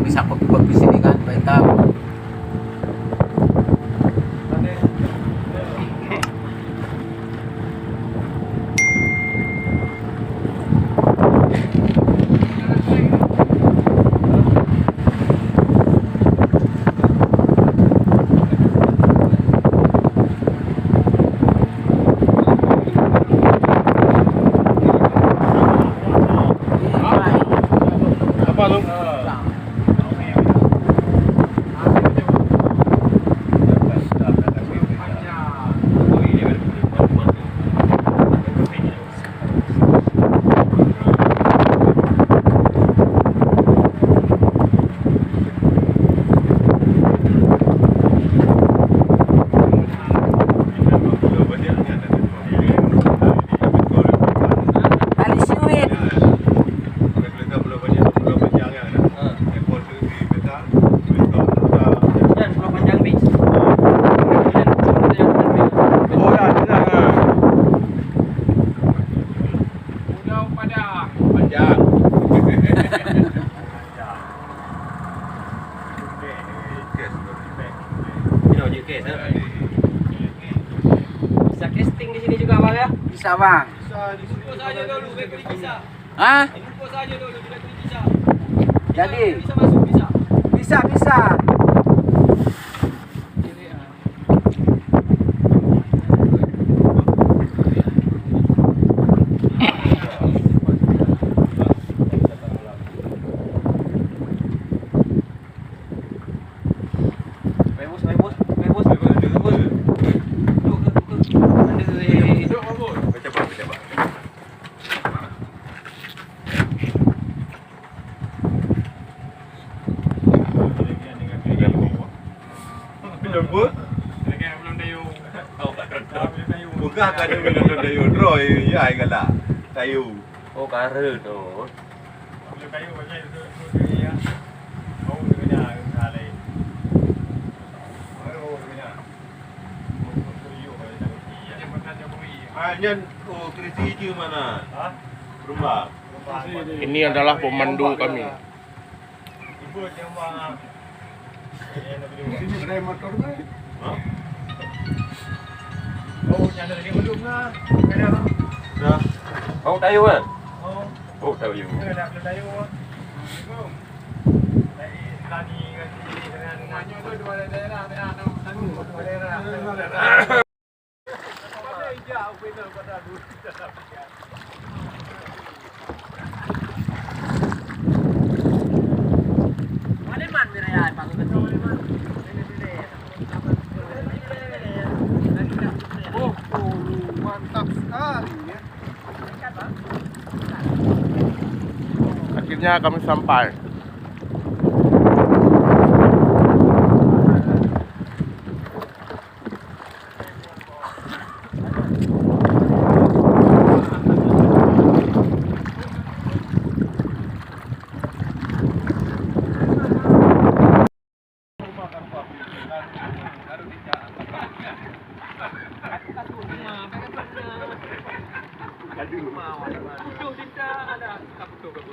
bisa kopi-kopi sini kan, Pak Hitam. Banyak. Bisa casting di sini juga bang ya? Bisa bang. Bisa di sini. Info saja dulu, beli bisa. Hah? Info saja dulu, beli bisa. Jadi Bisa masuk bisa. bisa. Bukan kan belum dayu roy ya igala kayu. Oh, kare tu. Belum kayu banyak itu ya. Mau dengan kali. Baru dengan. Hanya oh kereta hijau mana? Hah? Rumah. Ini adalah pemandu kami. Ibu yang mana? Sini ada motor kan? Hah? Oh, nyanda lagi belum lah. Ada apa? Dah. Oh, tayu kan? Oh. Oh, tayu. Ada belum tayu. Belum. Dari Lani kan dengan Manyo tu dua daerah, dua daerah. Pada jauh benar pada dulu. Maleman biraya, Pak. Betul maleman. Mantap sekali ya. Akhirnya kami sampai.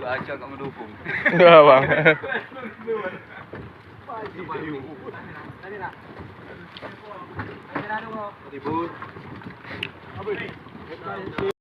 Aceh kat mendukung. Ya, bang. Ribut. Apa ni?